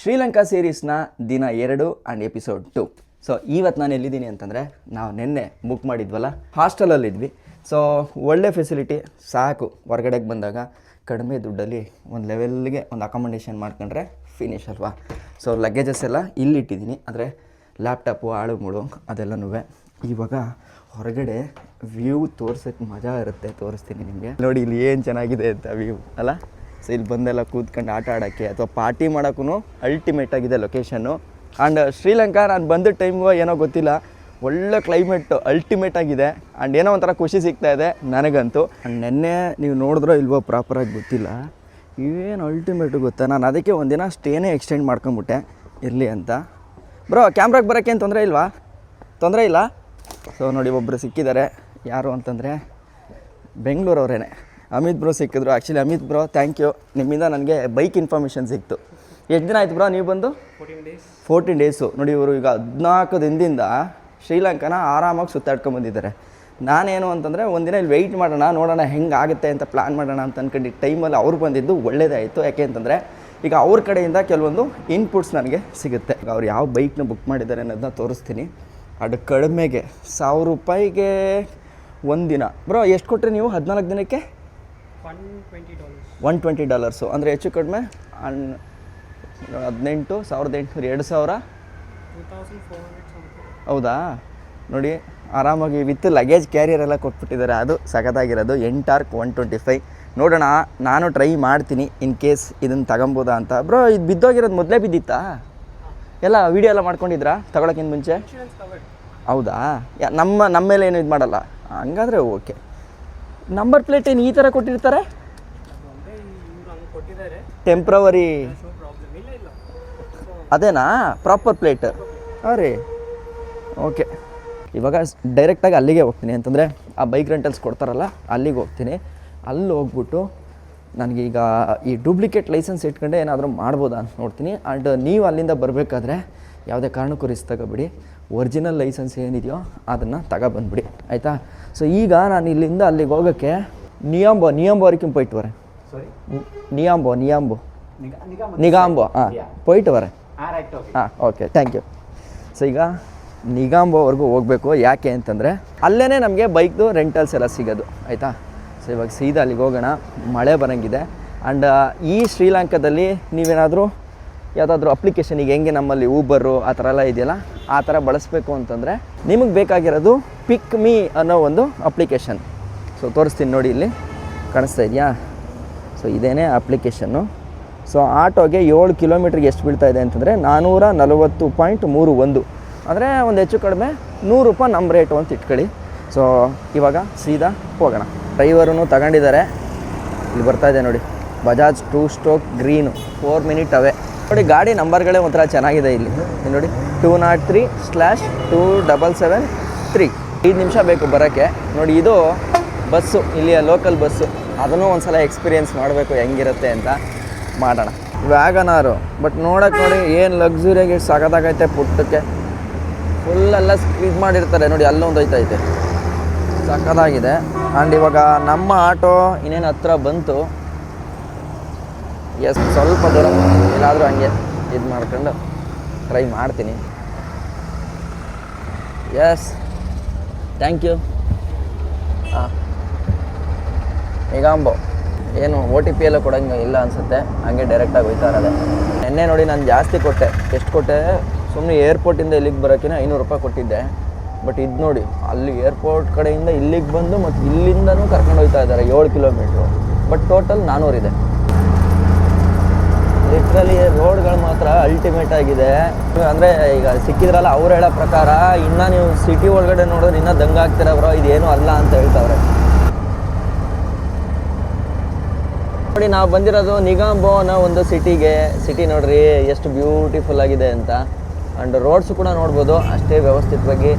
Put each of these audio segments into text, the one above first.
ಶ್ರೀಲಂಕಾ ಸೀರೀಸ್ನ ದಿನ 2 and episode 2. So ಇವತ್ತು ನಾನು ಎಲ್ಲಿದ್ದೀನಿ ಅಂತಂದರೆ, ನಾವು ನಿನ್ನೆ ಬುಕ್ ಮಾಡಿದ್ವಲ್ಲ, ಹಾಸ್ಟೆಲಲ್ಲಿದ್ವಿ. ಸೊ ಒಳ್ಳೆ ಫೆಸಿಲಿಟಿ ಸಾಕು. ಹೊರಗಡೆಗೆ ಬಂದಾಗ ಕಡಿಮೆ ದುಡ್ಡಲ್ಲಿ ಒಂದು ಲೆವೆಲ್ಗೆ ಒಂದು ಅಕಾಮಡೇಷನ್ ಮಾಡ್ಕೊಂಡ್ರೆ ಫಿನಿಶ್ ಅಲ್ವಾ. ಸೊ ಲಗೇಜಸ್ ಎಲ್ಲ ಇಲ್ಲಿಟ್ಟಿದ್ದೀನಿ, ಅಂದರೆ ಲ್ಯಾಪ್ಟಾಪು ಆಳು ಮುಳು ಅದೆಲ್ಲನೂ. ಇವಾಗ ಹೊರಗಡೆ ವ್ಯೂ ತೋರ್ಸೋಕ್ಕೆ ಮಜಾ ಇರುತ್ತೆ, ತೋರಿಸ್ತೀನಿ ನಿಮಗೆ. ನೋಡಿ ಇಲ್ಲಿ ಏನು ಚೆನ್ನಾಗಿದೆ ಅಂತ ವ್ಯೂ ಅಲ್ಲ. ಸೊ ಇಲ್ಲಿ ಬಂದೆಲ್ಲ ಕೂತ್ಕೊಂಡು ಆಟ ಆಡೋಕ್ಕೆ ಅಥವಾ ಪಾರ್ಟಿ ಮಾಡೋಕ್ಕೂ ಅಲ್ಟಿಮೇಟ್ ಆಗಿದೆ ಲೊಕೇಶನ್ನು. ಆ್ಯಂಡ್ ಶ್ರೀಲಂಕಾ ನಾನು ಬಂದ ಟೈಮ್ಗೂ ಏನೋ ಗೊತ್ತಿಲ್ಲ, ಒಳ್ಳೆ ಕ್ಲೈಮೇಟ್ ಅಲ್ಟಿಮೇಟ್ ಆಗಿದೆ. ಆ್ಯಂಡ್ ಏನೋ ಒಂಥರ ಖುಷಿ ಸಿಗ್ತಾ ಇದೆ ನನಗಂತೂ. ಆ್ಯಂಡ್ ನೆನ್ನೆ ನೀವು ನೋಡಿದ್ರೋ ಇಲ್ವೋ ಪ್ರಾಪರಾಗಿ ಗೊತ್ತಿಲ್ಲ, ಏನು ಅಲ್ಟಿಮೇಟು ಗೊತ್ತಾ. ನಾನು ಅದಕ್ಕೆ ಒಂದಿನ ಸ್ಟೇನೇ ಎಕ್ಸ್ಟೆಂಡ್ ಮಾಡ್ಕೊಂಬಿಟ್ಟೆ ಇರಲಿ ಅಂತ. ಬ್ರೋ ಕ್ಯಾಮ್ರಾಗೆ ಬರೋಕ್ಕೆ ಏನು ತೊಂದರೆ ಇಲ್ವಾ? ತೊಂದರೆ ಇಲ್ಲ. ಸೊ ನೋಡಿ ಒಬ್ಬರು ಸಿಕ್ಕಿದ್ದಾರೆ. ಯಾರು ಅಂತಂದರೆ ಬೆಂಗಳೂರವರೇನೆ, ಅಮಿತ್ ಬ್ರೋ ಸಿಕ್ಕಿದ್ರು. Actually Amit bro thank you, ನಿಮ್ಮಿಂದ ನನಗೆ ಬೈಕ್ ಇನ್ಫಾರ್ಮೇಷನ್ ಸಿಕ್ತು. ಎಷ್ಟು ದಿನ ಆಯ್ತು ಬ್ರೋ ನೀವು ಬಂದು? 14 ಡೇಸು. ನೋಡಿ ಇವರು ಈಗ 14 ದಿನದಿಂದ ಶ್ರೀಲಂಕಾನ ಆರಾಮಾಗಿ ಸುತ್ತಾಡ್ಕೊಂಬಂದಿದ್ದಾರೆ. ನಾನೇನು ಅಂತಂದರೆ ಒಂದಿನ ಇಲ್ಲಿ ವೆಯ್ಟ್ ಮಾಡೋಣ, ನೋಡೋಣ ಹೆಂಗೆ ಆಗುತ್ತೆ ಅಂತ ಪ್ಲ್ಯಾನ್ ಮಾಡೋಣ ಅಂತ ಅಂದ್ಕೊಂಡಿದ್ದ ಟೈಮಲ್ಲಿ ಅವ್ರು ಬಂದಿದ್ದು ಒಳ್ಳೇದಾಯಿತು. ಯಾಕೆ ಅಂತಂದರೆ ಈಗ ಅವ್ರ ಕಡೆಯಿಂದ ಕೆಲವೊಂದು ಇನ್ಪುಟ್ಸ್ ನನಗೆ ಸಿಗುತ್ತೆ. ಈಗ ಅವ್ರು ಯಾವ ಬೈಕ್ನ ಬುಕ್ ಮಾಡಿದ್ದಾರೆ ಅನ್ನೋದನ್ನ ತೋರಿಸ್ತೀನಿ. ಅದು ಕಡಿಮೆಗೆ $1000 ಒಂದಿನ. ಬ್ರೋ ಎಷ್ಟು ಕೊಟ್ಟರೆ ನೀವು 14 ದಿನಕ್ಕೆ? $120. ಅಂದರೆ ಹೆಚ್ಚು ಕಡಿಮೆ 18,800 2000. ಹೌದಾ? ನೋಡಿ ಆರಾಮಾಗಿ ವಿತ್ ಲಗೇಜ್ ಕ್ಯಾರಿಯರ್ ಎಲ್ಲ ಕೊಟ್ಬಿಟ್ಟಿದ್ದಾರೆ. ಅದು ಸಖತ್ತಾಗಿರೋದು. ಎಂಟಾರ್ಕ್ 125. ನೋಡೋಣ, ನಾನು ಟ್ರೈ ಮಾಡ್ತೀನಿ ಇನ್ ಕೇಸ್ ಇದನ್ನು ತಗೊಬೋದಾ ಅಂತ. ಬ್ರೋ ಇದು ಬಿದ್ದೋಗಿರೋದು ಮೊದಲೇ ಬಿದ್ದಿತ್ತಾ? ಎಲ್ಲ ವೀಡಿಯೋ ಎಲ್ಲ ಮಾಡ್ಕೊಂಡಿದ್ರಾ ತಗೊಳಕ್ಕಿಂತ ಮುಂಚೆ? ಹೌದಾ? ನಮ್ಮ ಮೇಲೆ ಏನು ಇದು ಮಾಡಲ್ಲ? ಹಂಗಾದರೆ ಓಕೆ. ನಂಬರ್ ಪ್ಲೇಟ್ ಏನು ಈ ಥರ ಕೊಟ್ಟಿರ್ತಾರೆ? ಟೆಂಪ್ರವರಿ ಅದೇನಾ ಪ್ರಾಪರ್ ಪ್ಲೇಟ್? ಅರೆ ಓಕೆ. ಇವಾಗ ಡೈರೆಕ್ಟಾಗಿ ಅಲ್ಲಿಗೆ ಹೋಗ್ತೀನಿ, ಅಂತಂದರೆ ಆ ಬೈಕ್ ರೆಂಟಲ್ಸ್ ಕೊಡ್ತಾರಲ್ಲ ಅಲ್ಲಿಗೆ ಹೋಗ್ತೀನಿ. ಅಲ್ಲಿ ಹೋಗ್ಬಿಟ್ಟು ನನಗೀಗ ಈ ಡೂಪ್ಲಿಕೇಟ್ ಲೈಸೆನ್ಸ್ ಇಟ್ಕೊಂಡೆ ಏನಾದರೂ ಮಾಡ್ಬೋದಾ ಅಂತ ನೋಡ್ತೀನಿ. ಆ್ಯಂಡ್ ನೀವು ಅಲ್ಲಿಂದ ಬರಬೇಕಾದ್ರೆ ಯಾವುದೇ ಕಾರಣಕ್ಕೂ ರಿಸ್ಕ್ ತಗೋಬಿಡಿ. ಒರಿಜಿನಲ್ ಲೈಸೆನ್ಸ್ ಏನಿದೆಯೋ ಅದನ್ನು ತಗೊಬಂದ್ಬಿಡಿ, ಆಯಿತಾ? ಸೊ ಈಗ ನಾನು ಇಲ್ಲಿಂದ ಅಲ್ಲಿಗೆ ಹೋಗೋಕ್ಕೆ ನಿಯಾಂಬೋ ವರೆக்கும் போயிட்டு வரேன். ನಿಯಾಂಬೋ ಹಾಂ போயிட்டு வரேன். ಹಾಂ ಓಕೆ, ಥ್ಯಾಂಕ್ ಯು. ಸೊ ಈಗ ನಿಗಾಂಬೋವರೆಗೂ ಹೋಗಬೇಕು. ಯಾಕೆ ಅಂತಂದರೆ ಅಲ್ಲೇ ನಮಗೆ ಬೈಕ್ದು ರೆಂಟಲ್ಸ್ ಎಲ್ಲ ಸಿಗೋದು, ಆಯಿತಾ? ಸೊ ಇವಾಗ ಸೀದಾ ಅಲ್ಲಿಗೆ ಹೋಗೋಣ. ಮಳೆ ಬರೋಂಗಿದೆ. ಆ್ಯಂಡ್ ಈ ಶ್ರೀಲಂಕಾದಲ್ಲಿ ನೀವೇನಾದರೂ ಯಾವುದಾದ್ರೂ ಅಪ್ಲಿಕೇಶನ್, ಈಗ ಹೆಂಗೆ ನಮ್ಮಲ್ಲಿ ಊಬರು ಆ ಥರ ಎಲ್ಲ ಇದೆಯಲ್ಲ, ಆ ಥರ ಬಳಸಬೇಕು ಅಂತಂದರೆ ನಿಮಗೆ ಬೇಕಾಗಿರೋದು ಪಿಕ್ ಮೀ ಅನ್ನೋ ಒಂದು ಅಪ್ಲಿಕೇಶನ್. ಸೊ ತೋರಿಸ್ತೀನಿ ನೋಡಿ, ಇಲ್ಲಿ ಕಾಣಿಸ್ತಾ ಇದೆಯಾ? ಸೊ ಇದೇನೇ ಅಪ್ಲಿಕೇಶನ್ನು. ಸೊ ಆಟೋಗೆ 7 ಕಿಲೋಮೀಟ್ರಿಗೆ ಎಷ್ಟು ಬೀಳ್ತಾ ಇದೆ ಅಂತಂದರೆ 440.31. ಅಂದರೆ ಒಂದು ಹೆಚ್ಚು ಕಡಿಮೆ $100 ನಮ್ಮ ರೇಟು ಅಂತ ಇಟ್ಕೊಳ್ಳಿ. ಸೊ ಇವಾಗ ಸೀದಾ ಹೋಗೋಣ. ಡ್ರೈವರೂ ತಗೊಂಡಿದ್ದಾರೆ. ಇಲ್ಲಿ ಬರ್ತಾ ಇದೆ ನೋಡಿ, ಬಜಾಜ್ 2 ಸ್ಟ್ರೋಕ್ ಗ್ರೀನು, 4 ಮಿನಿಟ್ ಅವೇ. ನೋಡಿ ಗಾಡಿ ನಂಬರ್ಗಳೇ ಒಂಥರ ಚೆನ್ನಾಗಿದೆ. ಇಲ್ಲಿ ನೋಡಿ 203/27773. 5 ನಿಮಿಷ ಬೇಕು ಬರೋಕ್ಕೆ. ನೋಡಿ ಇದು ಬಸ್ಸು, ಇಲ್ಲಿಯ ಲೋಕಲ್ ಬಸ್ಸು. ಅದನ್ನು ಒಂದು ಸಲ ಎಕ್ಸ್ಪೀರಿಯೆನ್ಸ್ ಮಾಡಬೇಕು ಹೆಂಗಿರುತ್ತೆ ಅಂತ. ಮಾಡೋಣ. ವ್ಯಾಗನಾರು, ಬಟ್ ನೋಡೋಕ್ಕೆ ನೋಡಿ ಏನು ಲಕ್ಸುರಿಯಾಗಿ ಸಖತ್ತಾಗೈತೆ. ಪುಟ್ಟಕ್ಕೆ ಫುಲ್ಲೆಲ್ಲ ಇದು ಮಾಡಿರ್ತಾರೆ ನೋಡಿ, ಅಲ್ಲೊಂದು ಐತೆ ಸಖತ್ತಾಗಿದೆ. ಆ್ಯಂಡ್ ಇವಾಗ ನಮ್ಮ ಆಟೋ ಇನ್ನೇನು ಹತ್ರ ಬಂತು. ಎಸ್, ಸ್ವಲ್ಪ ದೂರ ಎಲ್ಲಾದರೂ ಹಂಗೆ ಇದು ಮಾಡ್ಕೊಂಡು ಟ್ರೈ ಮಾಡ್ತೀನಿ. Yes, thank you. ಹಾಂ, ನಿಗಾಂಬೋ ಏನು OTP ಎಲ್ಲ ಕೊಡೋಂಗೆ ಇಲ್ಲ ಅನಿಸುತ್ತೆ, ಹಂಗೆ ಡೈರೆಕ್ಟಾಗಿ ಹೋಯ್ತಾ ಇರೋದೆ. ನೆನ್ನೆ ನೋಡಿ ನಾನು ಜಾಸ್ತಿ ಕೊಟ್ಟೆ. ಎಷ್ಟು ಕೊಟ್ಟೆ? ಸುಮ್ಮನೆ ಏರ್ಪೋರ್ಟಿಂದ ಇಲ್ಲಿಗೆ ಬರೋಕ್ಕಿಂತ $500 ಕೊಟ್ಟಿದ್ದೆ. ಬಟ್ ಇದು ನೋಡಿ, ಅಲ್ಲಿ ಏರ್ಪೋರ್ಟ್ ಕಡೆಯಿಂದ ಇಲ್ಲಿಗೆ ಬಂದು ಮತ್ತು ಇಲ್ಲಿಂದನೂ ಕರ್ಕೊಂಡು ಹೋಗ್ತಾ ಇದ್ದಾರೆ 7 ಕಿಲೋಮೀಟ್ರು. ಬಟ್ ಟೋಟಲ್ 400 ಇದೆ. ಲಿಟ್ರಲಿ ರೋಡ್ಗಳು ಮಾತ್ರ ಅಲ್ಟಿಮೇಟ್ ಆಗಿದೆ. ಅಂದರೆ ಈಗ ಸಿಕ್ಕಿದ್ರಲ್ಲ ಅವ್ರು ಹೇಳೋ ಪ್ರಕಾರ, ಇನ್ನೂ ನೀವು ಸಿಟಿ ಒಳಗಡೆ ನೋಡಿದ್ರೆ ಇನ್ನೂ ದಂಗಾಗ್ತೀರ ಬ್ರೋ, ಇದೇನು ಅಲ್ಲ ಅಂತ ಹೇಳ್ತಾವ್ರೆ. ನೋಡಿ ನಾವು ಬಂದಿರೋದು ನಿಗಾಂಬೋ ಅನ್ನೋ ಒಂದು ಸಿಟಿ ನೋಡ್ರಿ ಎಷ್ಟು ಬ್ಯೂಟಿಫುಲ್ ಆಗಿದೆ ಅಂತ. ಆ್ಯಂಡ್ ರೋಡ್ಸು ಕೂಡ ನೋಡ್ಬೋದು ಅಷ್ಟೇ ವ್ಯವಸ್ಥಿತವಾಗಿ,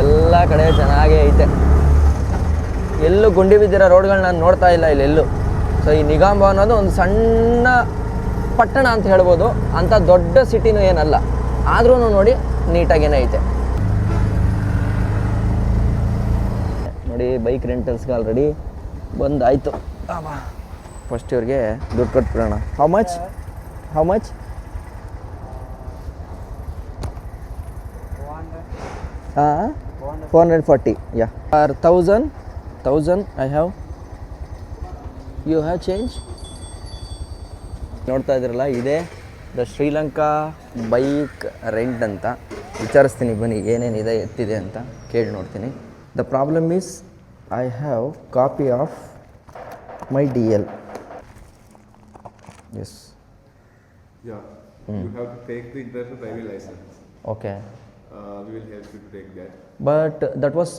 ಎಲ್ಲ ಕಡೆ ಚೆನ್ನಾಗೇ ಐತೆ. ಎಲ್ಲೂ ಗುಂಡಿ ಬಿದ್ದಿರೋ ರೋಡ್ಗಳು ನಾನು ನೋಡ್ತಾ ಇಲ್ಲ ಇಲ್ಲೆಲ್ಲೂ. ಸೊ ಈ ನಿಗಾಂಬೋ ಅನ್ನೋದು ಒಂದು ಸಣ್ಣ ಪಟ್ಟಣ ಅಂತ ಹೇಳ್ಬೋದು, ಅಂಥ ದೊಡ್ಡ ಸಿಟಿನೂ ಏನಲ್ಲ. ಆದ್ರೂ ನೋಡಿ ನೀಟಾಗೇನೆ ಐತೆ. ನೋಡಿ ಬೈಕ್ ರೆಂಟಲ್ಸ್ಗೆ ಆಲ್ರೆಡಿ ಬಂದಾಯಿತು. ಫಸ್ಟ್ ಇವ್ರಿಗೆ ದುಡ್ಡು ಕೊಟ್ಬಿಡೋಣ. How much? 440, yeah. Or 1000 I have. You have change? ನೋಡ್ತಾ ಇದ್ರಲ್ಲ, ಇದೇ ದ ಶ್ರೀಲಂಕಾ ಬೈಕ್ ರೆಂಟ್ ಅಂತ. ವಿಚಾರಿಸ್ತೀನಿ ಬನ್ನಿ ಏನೇನಿದೆ ಎತ್ತಿದೆ ಅಂತ ಕೇಳಿ ನೋಡ್ತೀನಿ. The problem is I have copy of my DL. Yes. Yeah. You have to take the international driving license. Okay. We will help you to take that. But that was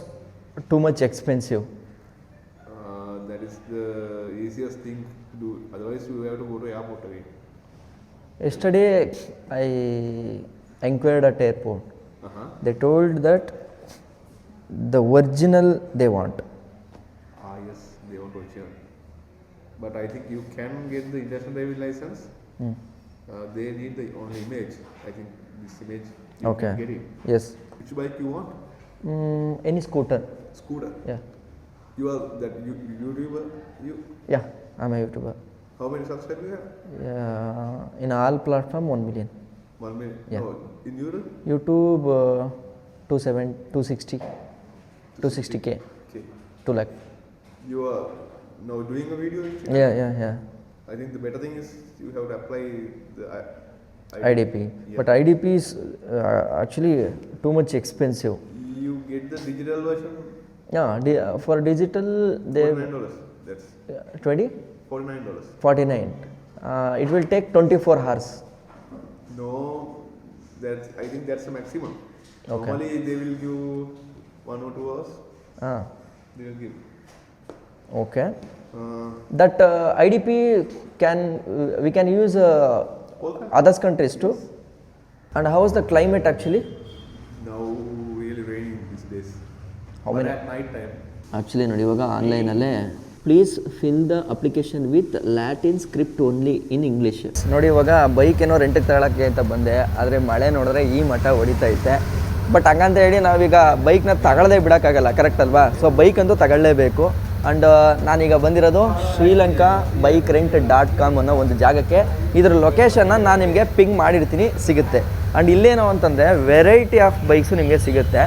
too much expensive. That is the easiest thing to do. Otherwise, you have to go to airport again. Yesterday, I inquired at airport. They told that the original they want. Yes, they want original. But I think you can get the international driving license. They need the only image. I think this image you Okay. can get it. Yes. Which bike you want? Any scooter. Scooter. Yeah. You are that YouTuber. You. Yeah, I'm a YouTuber. How many subscribers you have? Yeah, in all platform 1 million. 1 million. Yeah. No, in Europe. YouTube 260K. Okay. 2 lakh. You are now doing a video. Yeah. I think the better thing is you have to apply the IDP. Yeah. But IDP is actually too much expensive. You get the digital version. Yeah, for digital they $49. That's 20? $49. 49. It will take 24 hours. No, I think that's the maximum. Okay. Normally they will give 1 or 2 hours. They will give. Okay. That IDP we can use others countries too. And how is the climate actually? Now really raining these days. How But many? at night time. Actually ನೋಡಿ, ಇವಾಗ ಆನ್ಲೈನಲ್ಲೇ please fill the application with Latin script only in English. ನೋಡಿ, ಇವಾಗ bike ಏನೋ ರೆಂಟಿಗೆ ತಗೊಳಕ್ಕೆ ಅಂತ ಬಂದೆ, ಆದರೆ ಮಳೆ ನೋಡಿದ್ರೆ ಈ ಮಠ ಹೊಡಿತೈತೆ. ಬಟ್ ಹಂಗಂತ ಹೇಳಿ ನಾವೀಗ ಬೈಕ್ನ ತಗೊಳ್ಳದೆ ಬಿಡೋಕ್ಕಾಗಲ್ಲ, ಕರೆಕ್ಟ್ ಅಲ್ವಾ? ಸೊ ಬೈಕ್ ಅಂತೂ ತಗೊಳ್ಳೇಬೇಕು. ಆ್ಯಂಡ್ ನಾನೀಗ ಬಂದಿರೋದು ಶ್ರೀಲಂಕಾ ಬೈಕ್ ರೆಂಟ್.com ಅನ್ನೋ ಒಂದು ಜಾಗಕ್ಕೆ. ಇದರ ಲೊಕೇಶನ್ನ ನಾನು ನಿಮಗೆ ಪಿಂಗ್ ಮಾಡಿರ್ತೀನಿ, ಸಿಗುತ್ತೆ. ಆ್ಯಂಡ್ ಇಲ್ಲೇನೋ ಅಂತಂದರೆ ವೆರೈಟಿ ಆಫ್ ಬೈಕ್ಸು ನಿಮಗೆ ಸಿಗುತ್ತೆ.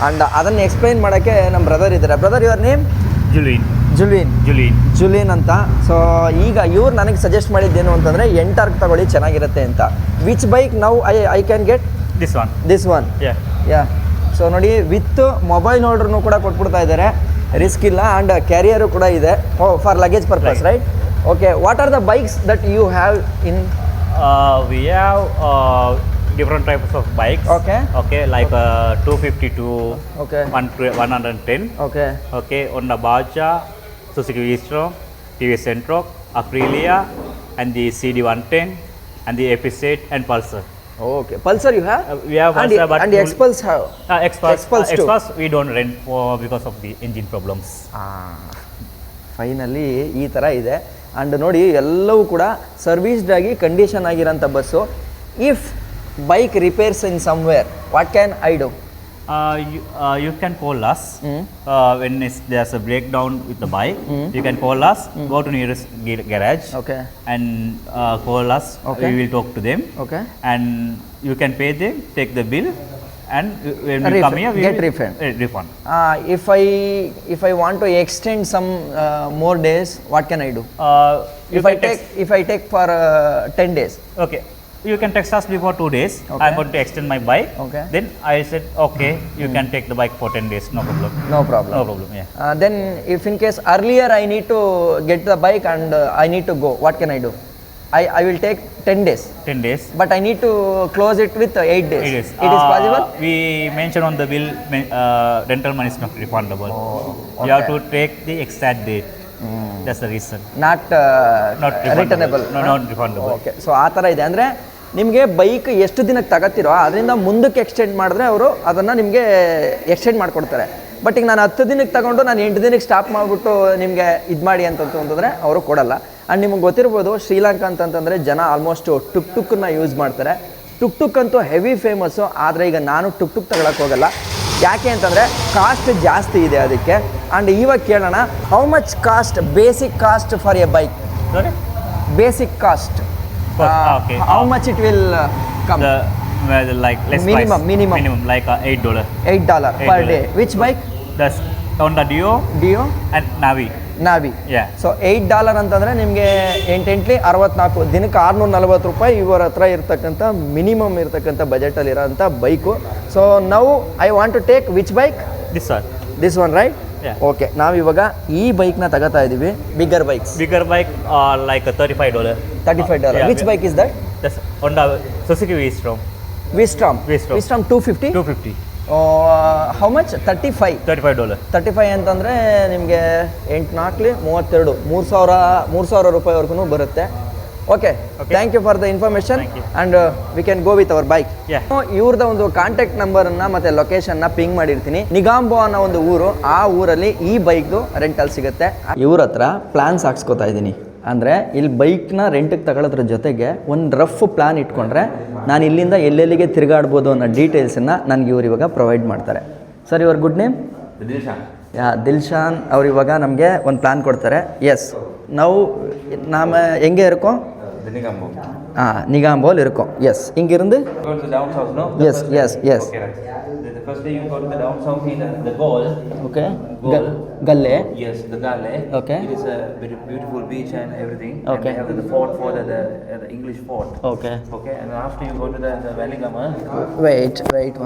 ಆ್ಯಂಡ್ ಅದನ್ನು ಎಕ್ಸ್ಪ್ಲೈನ್ ಮಾಡೋಕ್ಕೆ ನಮ್ಮ ಬ್ರದರ್ ಇದ್ದಾರೆ. Brother, your name? ಜುಲೀನ್ ಅಂತ. ಸೊ ಈಗ ಇವ್ರು ನನಗೆ ಸಜೆಸ್ಟ್ ಮಾಡಿದ್ದೇನು ಅಂತಂದರೆ ಎಂಟಾರ್ಕ್ ತಗೊಳ್ಳಿ, ಚೆನ್ನಾಗಿರುತ್ತೆ ಅಂತ. Which bike now I can get? This one. Yeah. So ನೋಡಿ, ವಿತ್ ಮೊಬೈಲ್ ಹೋಲ್ಡ್ರೂ ಕೂಡ ಕೊಟ್ಬಿಡ್ತಾ ಇದ್ದಾರೆ, ರಿಸ್ಕ್ ಇಲ್ಲ. ಆ್ಯಂಡ್ ಕ್ಯಾರಿಯರು ಕೂಡ ಇದೆ for luggage purpose, right? Okay. What are the bikes that you have in? We have different types of bikes. Okay, like 252. Okay. 110. Okay, Honda Baja, Suzuki V-Strom, TVS Sentroc, Aprilia, and the CD110, and the Episode and Pulsar. Okay. Pulsar you have? We have Pulsar, but and the Xpulse have? Xpulse too. We don't rent because of the engine problems. Finally ಈ ಥರ ಇದೆ. And ನೋಡಿ, ಎಲ್ಲವೂ ಕೂಡ ಸರ್ವಿಸ್ಡ್ ಆಗಿ condition ಆಗಿರೋಂಥ bus. If bike repairs in somewhere, what can I do? You can call us when there's a breakdown with the bike. You can call us, go to nearest garage, and call us. We will talk to them, and you can pay them, take the bill, and when we come here, we get will refund. If I want to extend some more days, what can I do? If I take for 10 days. Okay. You can text us before 2 days. I'm going to extend my bike. Then I said, okay, you can take the bike for 10 days. No problem. Yeah. Then if in case earlier I need to get the bike and I need to go, what can I do? I will take 10 days. But I need to close it with 8 days. It is possible? We mention on the bill, rental money is not refundable. You have to take the exact date. That's the reason. Not returnable. Not refundable. Okay. So ಆ ಥರ ಇದೆ. ಅಂದರೆ ನಿಮಗೆ bike ಎಷ್ಟು ದಿನಕ್ಕೆ ತಗೋತಿರೋ ಅದರಿಂದ ಮುಂದಕ್ಕೆ extend ಮಾಡಿದ್ರೆ ಅವರು ಅದನ್ನು ನಿಮಗೆ ಎಕ್ಸ್ಟೆಂಡ್ ಮಾಡಿಕೊಡ್ತಾರೆ. ಬಟ್ ಈಗ ನಾನು 10 ದಿನಕ್ಕೆ ತಗೊಂಡು ನಾನು 8 ದಿನಕ್ಕೆ ಸ್ಟಾಪ್ ಮಾಡಿಬಿಟ್ಟು ನಿಮಗೆ ಇದು ಮಾಡಿ ಅಂತಂತಂದರೆ ಅವರು ಕೊಡಲ್ಲ. ಆ್ಯಂಡ್ ನಿಮಗೆ ಗೊತ್ತಿರ್ಬೋದು, ಶ್ರೀಲಂಕಾ ಅಂತಂತಂದರೆ ಜನ ಆಲ್ಮೋಸ್ಟು ಟುಕ್ನ ಯೂಸ್ ಮಾಡ್ತಾರೆ. ಟುಕ್ ಅಂತೂ ಹೆವಿ ಫೇಮಸ್ಸು. ಆದರೆ ಈಗ ನಾನು ಟುಕ್ ತಗೊಳಕ್ಕೆ ಹೋಗಲ್ಲ. ಯಾಕೆ ಅಂತಂದರೆ ಕಾಸ್ಟ್ ಜಾಸ್ತಿ ಇದೆ ಅದಕ್ಕೆ. ಆ್ಯಂಡ್ ಇವಾಗ ಕೇಳೋಣ, how much cost, basic cost for A bike? Sorry? Basic cost. Okay. How much it will come? like less Minimum, price. minimum. Like $8. $8 per $8. day. Which bike? That's Honda Dio Dio? and Navi. ನಾವಿ. Yeah. So $8 ಅಂತಂದರೆ ನಿಮಗೆ 64 ದಿನಕ್ಕೆ ₹640 ಇವರ ಹತ್ರ ಇರ್ತಕ್ಕಂಥ minimum ಇರ್ತಕ್ಕಂಥ ಬಜೆಟಲ್ಲಿರೋಂಥ bike. So ನಾವು I want to take which bike? This one. This one right? Yeah. Okay, ನಾವಿವಾಗ ಈ ಬೈಕ್ನ ತಗೋತಾ ಇದ್ದೀವಿ. Bigger bikes. Bigger bike like $35. $35. Yeah, which yeah. Bike is that? That's Honda Suzuki V-Strom. Vstrom. Vistrom. Vstrom 250. 250. How much? $35 ಅಂತಂದರೆ ನಿಮಗೆ 8×4 32 3,000 ರೂಪಾಯಿವರೆಗೂ ಬರುತ್ತೆ. Okay, thank you for the information and we can go with hour bike. ಇವ್ರದ್ದು ಒಂದು contact ನಂಬರನ್ನು ಮತ್ತು ಲೊಕೇಶನ್ನ ping ಮಾಡಿರ್ತೀನಿ. ನಿಗಾಂಬೋ ಅನ್ನೋ ಒಂದು ಊರು, ಆ ಊರಲ್ಲಿ ಈ ಬೈಕ್ದು ರೆಂಟಲ್ ಸಿಗುತ್ತೆ. ಇವ್ರ ಹತ್ರ ಪ್ಲ್ಯಾನ್ಸ್ ಹಾಕ್ಸ್ಕೊತಾ ಇದ್ದೀನಿ. ಅಂದರೆ ಇಲ್ಲಿ ಬೈಕ್ನ ರೆಂಟಿಗೆ ತಗೊಳ್ಳೋದ್ರ ಜೊತೆಗೆ ಒಂದು ರಫ್ ಪ್ಲ್ಯಾನ್ ಇಟ್ಕೊಂಡ್ರೆ ನಾನು ಇಲ್ಲಿಂದ ಎಲ್ಲೆಲ್ಲಿಗೆ ತಿರುಗಾಡ್ಬೋದು ಅನ್ನೋ ಡೀಟೇಲ್ಸನ್ನು ನನಗೆ ಇವ್ರು ಇವಾಗ ಪ್ರೊವೈಡ್ ಮಾಡ್ತಾರೆ. Sir, your good name? Dilshan ಅವ್ರು ಇವಾಗ ನಮಗೆ ಒಂದು ಪ್ಲ್ಯಾನ್ ಕೊಡ್ತಾರೆ. ಎಸ್, ನಾವು ಹೆಂಗೆ ಇರ್ಕೋ? ನಿಗಾಂಬೋಲ್ ಇರ್ಕೋ. ಎಸ್, ಹಿಂಗಿருந்து yes. The first day you go to the down south in the Galle. Okay. Galle. Yes, the Galle. Okay. It is a very beautiful beach and everything. Okay. And they have the fort for the English fort. Okay. Okay. And after you go to the Valigama. Wait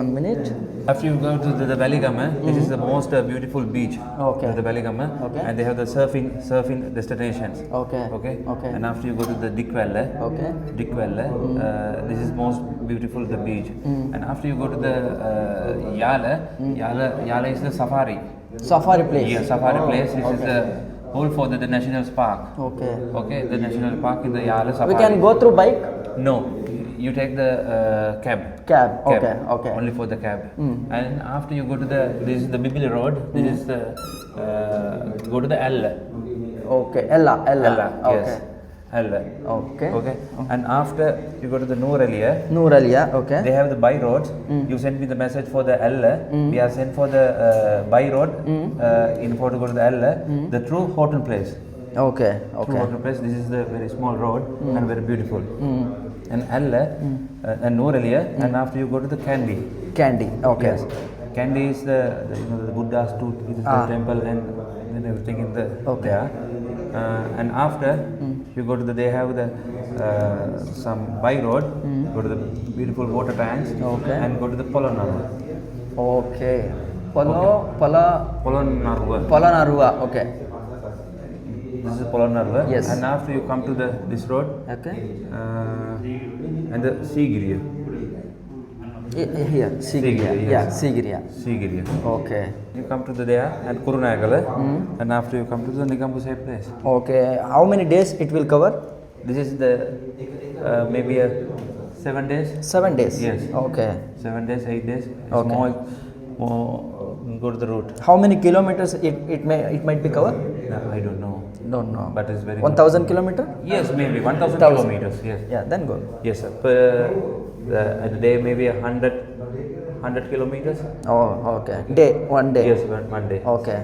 1 minute. After you go to the Valigama, this is the most beautiful beach. Okay. The Valigama. Okay. And they have the surfing destinations. Okay. Okay. Okay. And after you go to the Dickvelle. Okay. Dickvelle. This is most beautiful the beach. And after you go to the Yala is the safari. Safari place. Yeah, safari place. This is the whole for the national park. Okay. Okay, the national park in the Yala safari. We can go through bike? No, you take the cab. Cab. Okay. Only for the cab. And after you go to this is the Bibili road. This is the go to the Ella. Okay. Ella. Okay. Yes. Ella. Okay. Okay. And after you go to the Nooralia. Okay. They have the by roads. You send me the message for the Ella. We are sent for the by road. In for to go to the Ella. The true hotel place. Okay. True hotel place. This is the very small road and very beautiful. And Ella and Nooralia. And after you go to the Kandy. Okay. Yes. Kandy is the Buddha's tooth. It is the temple and everything in the there. And after you go to they have the some by road. Go to the beautiful water tanks. Okay. And go to the Polonnaruwa. Okay. Polonnaruwa. Okay. This is Polonnaruwa. Yes. And after you come to this road. Okay. And the Sigiriya. Here, Sigiriya. Sigiriya, Yeah, yes. Sigiriya. Okay. You come to the there and Kurunagala. And after you come to the Nigambusai place. Okay. How many days it will cover? This is the maybe 7 days. 7 days. Yes. Okay. 7 days, 8 days. It's Okay. more go to the route. How many kilometers it might be covered? I don't know. Don't know. But it's very 1,000 kilometer? Yes, maybe 1,000 1,000. kilometers. Yes. Yeah, then go. Yes, sir. At the day maybe 100 kilometers. Oh, okay. One day. Yes, one day. Okay.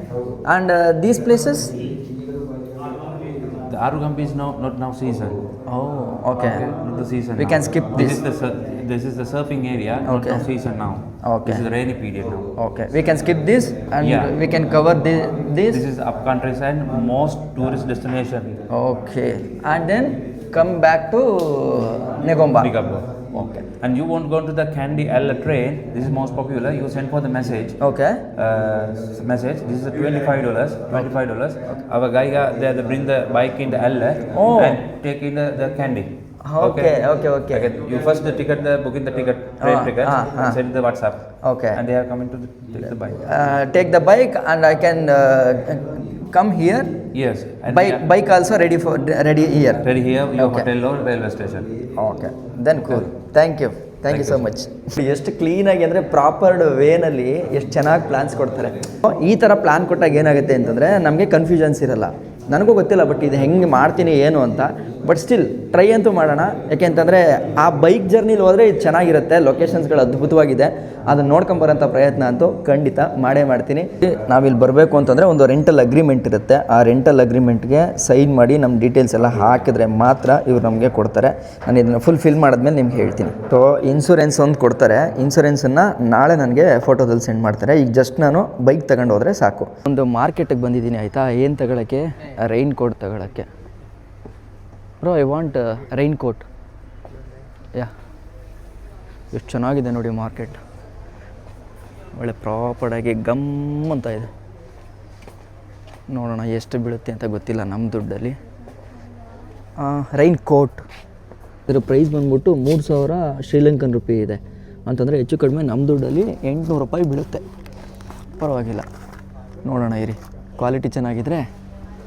And these places? The Arugambi is not now season. Oh, okay. Not the season. We now. can skip this. This is the surfing area. Okay. Not now season now. Okay. This is the rainy period now. Okay. We can skip this and Yeah. we can cover this. This is up countryside, most tourist destination. Okay. And then come back to Negomba. Nigambur. Okay. And you won't go to the Kandy Ella train. This is most popular. You send for the message. Okay. Message. This is $25. $25. Our guy they bring the bike in the Ella and take in the Kandy. Okay. You first booking the ticket, train ticket, and send the WhatsApp. Okay. And they are coming to take the bike. Take the bike and I can come here. Yes. And Bike also ready here. ready here, your Okay. hotel or railway station. Okay then cool. Thank you so much. ಎಷ್ಟು ಕ್ಲೀನಾಗಿ ಅಂದರೆ ಪ್ರಾಪರ್ಡ್ ವೇನಲ್ಲಿ ಎಷ್ಟು ಚೆನ್ನಾಗಿ plans ಕೊಡ್ತಾರೆ. ಈ ಥರ plan ಕೊಟ್ಟಾಗ ಏನಾಗುತ್ತೆ ಅಂತಂದರೆ ನಮಗೆ ಕನ್ಫ್ಯೂಷನ್ಸ್ ಇರಲ್ಲ. ನನಗೂ ಗೊತ್ತಿಲ್ಲ ಬಟ್ ಇದು ಹೆಂಗೆ ಮಾಡ್ತೀನಿ ಏನು ಅಂತ. ಬಟ್ ಸ್ಟಿಲ್ ಟ್ರೈ ಅಂತೂ ಮಾಡೋಣ. ಯಾಕೆಂತಂದರೆ ಆ ಬೈಕ್ ಜರ್ನಿಲಿ ಹೋದರೆ ಇದು ಚೆನ್ನಾಗಿರುತ್ತೆ, ಲೊಕೇಶನ್ಸ್ಗಳು ಅದ್ಭುತವಾಗಿದೆ. ಅದನ್ನು ನೋಡ್ಕೊಂಬರೋಂಥ ಪ್ರಯತ್ನ ಅಂತೂ ಖಂಡಿತ ಮಾಡೇ ಮಾಡ್ತೀನಿ. ನಾವಿಲ್ಲಿ ಬರಬೇಕು ಅಂತಂದರೆ ಒಂದು ರೆಂಟಲ್ ಅಗ್ರಿಮೆಂಟ್ ಇರುತ್ತೆ. ಆ ರೆಂಟಲ್ ಅಗ್ರಿಮೆಂಟ್ಗೆ ಸೈನ್ ಮಾಡಿ ನಮ್ಮ ಡೀಟೇಲ್ಸ್ ಎಲ್ಲ ಹಾಕಿದ್ರೆ ಮಾತ್ರ ಇವ್ರು ನಮಗೆ ಕೊಡ್ತಾರೆ. ನಾನು ಇದನ್ನು ಫಿಲ್ ಮಾಡಿದ್ಮೇಲೆ ನಿಮ್ಗೆ ಹೇಳ್ತೀನಿ. ಸೊ ಇನ್ಸೂರೆನ್ಸ್ ಒಂದು ಕೊಡ್ತಾರೆ. ಇನ್ಸೂರೆನ್ಸನ್ನು ನಾಳೆ ನನಗೆ ಫೋಟೋದಲ್ಲಿ ಸೆಂಡ್ ಮಾಡ್ತಾರೆ. ಈಗ ಜಸ್ಟ್ ನಾನು ಬೈಕ್ ತಗೊಂಡು ಹೋದರೆ ಸಾಕು. ಒಂದು ಮಾರ್ಕೆಟಿಗೆ ಬಂದಿದ್ದೀನಿ ಆಯಿತಾ, ಏನು ತಗೊಳ್ಳೋಕ್ಕೆ? ರೈನ್ ಕೋಟ್ ತಗೊಳ್ಳೋಕ್ಕೆ. Bro I want rain coat. Yeah, ಎಷ್ಟು ಚೆನ್ನಾಗಿದೆ ನೋಡಿ ಮಾರ್ಕೆಟ್, ಒಳ್ಳೆ ಪ್ರಾಪರ್ಡಾಗಿ ಗಮ್ ಅಂತ ಇದೆ. ನೋಡೋಣ ಎಷ್ಟು ಬೀಳುತ್ತೆ ಅಂತ ಗೊತ್ತಿಲ್ಲ ನಮ್ಮ ದುಡ್ಡಲ್ಲಿ. ರೈನ್ ಕೋಟ್ ಇದರ ಪ್ರೈಸ್ ಬಂದ್ಬಿಟ್ಟು 3000 ಶ್ರೀಲಂಕನ್ ರುಪಿ ಇದೆ ಅಂತಂದರೆ ಹೆಚ್ಚು ಕಡಿಮೆ ನಮ್ಮ ದುಡ್ಡಲ್ಲಿ 800 ರೂಪಾಯಿ ಬೀಳುತ್ತೆ. ಪರವಾಗಿಲ್ಲ, ನೋಡೋಣ ಇರಿ. ಕ್ವಾಲಿಟಿ ಚೆನ್ನಾಗಿದ್ದರೆ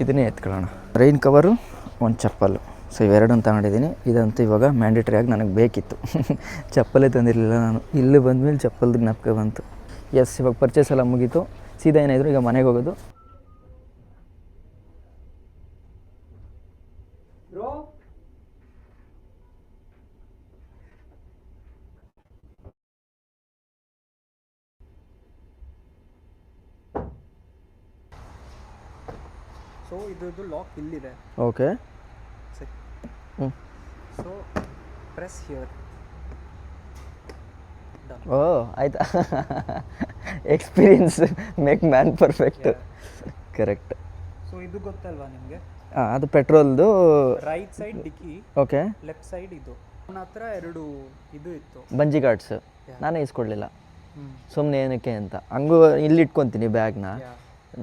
ಇದನ್ನೇ ಎತ್ಕೊಳ್ಳೋಣ. ರೈನ್ ಕವರು, ಒಂದು ಚಪ್ಪಲು. ಸೊ ಇವೆರಡನ್ನು ತಗೊಂಡಿದ್ದೀನಿ. ಇದಂತೂ ಇವಾಗ ಮ್ಯಾಂಡೇಟ್ರಿ ಆಗಿ ನನಗೆ ಬೇಕಿತ್ತು. ಚಪ್ಪಲೇ ತಂದಿರಲಿಲ್ಲ ನಾನು. ಇಲ್ಲಿ ಬಂದಮೇಲೆ ಚಪ್ಪಲ್ದು ಜ್ಞಾಪಕ ಬಂತು. ಎಸ್, ಇವಾಗ ಪರ್ಚೇಸ್ ಎಲ್ಲ ಮುಗೀತು. ಸೀದಾ ಏನಾದರೂ ಈಗ ಮನೆಗೆ ಹೋಗೋದು. ಸೊ ಇದು ಲಾಕ್ ಇಲ್ಲಿದೆ. ಓಕೆ. So press here. ಓ ಆಯ್ತಾ. Experience make man perfect. Correct. So ಇದು ಗೊತ್ತಲ್ವಾ ನಿಮಗೆ? ಅದು ಪೆಟ್ರೋಲ್ದು. Right side dickey, okay. Left side ಇದು. ನನ್ನ ಹತ್ರ 2 ಇದು ಇತ್ತು, ಬಂಜಿ ಗಾರ್ಡ್ಸ್. ನಾನೇ ಇಸ್ಕೊಡ್ಲಿಲ್ಲ, ಸುಮ್ಮನೆ ಏನಕ್ಕೆ ಅಂತ. ಹಂಗೂ ಇಲ್ಲಿ ಇಟ್ಕೊತೀನಿ ಬ್ಯಾಗ್ನ,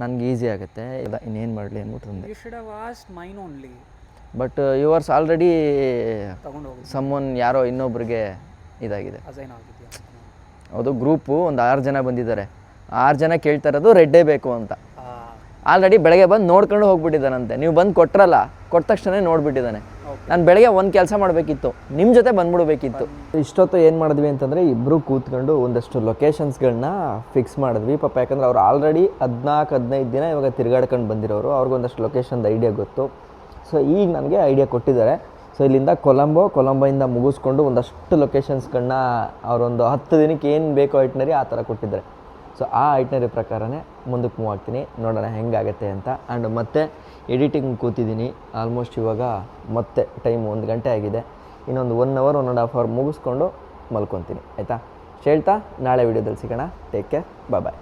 ನನಗೆ ಈಸಿ ಆಗುತ್ತೆ. ಇನ್ನೇನು ಮಾಡಲಿ ಅಂದ್ಬಿಟ್ಟು ತಂದೆ. You should have asked mine only. But yours already ತಗೊಂಡು ಹೋಗಿ ಸಮ್ಮನ್ ಯಾರೋ ಇನ್ನೊಬ್ರಿಗೆ ಇದಾಗಿದೆ. ಅಸೈನ್ ಆಗಿದೆಯಾ? ಹೌದು, ಗ್ರೂಪು ಒಂದು 6 ಜನ ಬಂದಿದ್ದಾರೆ. 6 ಜನ ಕೇಳ್ತಾ ಇರೋದು ರೆಡ್ಡೇ ಬೇಕು ಅಂತ. ಆಲ್ರೆಡಿ ಬೆಳಗ್ಗೆ ಬಂದು ನೋಡ್ಕೊಂಡು ಹೋಗ್ಬಿಟ್ಟಿದ್ದಾನಂತೆ. ನೀವು ಬಂದು ಕೊಟ್ರಲ್ಲ, ಕೊಟ್ಟ ತಕ್ಷಣ ನೋಡಿಬಿಟ್ಟಿದ್ದಾನೆ. ನಾನು ಬೆಳಗ್ಗೆ ಒಂದು ಕೆಲಸ ಮಾಡಬೇಕಿತ್ತು, ನಿಮ್ಮ ಜೊತೆ ಬಂದ್ಬಿಡ್ಬೇಕಿತ್ತು. ಇಷ್ಟೊತ್ತು ಏನು ಮಾಡಿದ್ವಿ ಅಂತಂದರೆ ಇಬ್ಬರು ಕೂತ್ಕೊಂಡು ಒಂದಷ್ಟು ಲೊಕೇಶನ್ಸ್ಗಳನ್ನ ಫಿಕ್ಸ್ ಮಾಡಿದ್ವಿ ಪಾಪ. ಯಾಕಂದರೆ ಅವ್ರು ಆಲ್ರೆಡಿ 14-15 ದಿನ ಇವಾಗ ತಿರುಗಾಡ್ಕೊಂಡು ಬಂದಿರೋರು. ಅವ್ರಿಗೊಂದಷ್ಟು ಲೊಕೇಶನ್ದು ಐಡಿಯಾ ಗೊತ್ತು. ಸೊ ಈಗ ನನಗೆ ಐಡಿಯಾ ಕೊಟ್ಟಿದ್ದಾರೆ. ಸೊ ಇಲ್ಲಿಂದ ಕೊಲಂಬೋಯಿಂದ ಮುಗಿಸ್ಕೊಂಡು ಒಂದಷ್ಟು ಲೊಕೇಶನ್ಸ್ಗಳನ್ನ ಅವರೊಂದು 10 ದಿನಕ್ಕೆ ಏನು ಬೇಕೋ ಐಟ್ನರಿ ಆ ಥರ ಕೊಟ್ಟಿದ್ದಾರೆ. ಸೊ ಆ ಐಟ್ನರಿ ಪ್ರಕಾರನೇ ಮುಂದಕ್ಕೆ ಮೂವ್ ಆಗ್ತೀನಿ. ನೋಡೋಣ ಹೆಂಗಾಗತ್ತೆ ಅಂತ. ಆ್ಯಂಡ್ ಮತ್ತೆ ಎಡಿಟಿಂಗ್ ಕೂತಿದ್ದೀನಿ. ಆಲ್ಮೋಸ್ಟ್ ಇವಾಗ ಮತ್ತೆ ಟೈಮ್ 1 ಗಂಟೆ ಆಗಿದೆ. ಇನ್ನೊಂದು 1 ಅವರ್ 1.5 ಅವರ್ ಮುಗಿಸ್ಕೊಂಡು ಮಲ್ಕೊತೀನಿ ಆಯಿತಾ. ಹೇಳ್ತಾ ನಾಳೆ ವೀಡಿಯೋದಲ್ಲಿ ಸಿಗೋಣ. ಟೇಕ್ ಕೇರ್, ಬಾಯ್.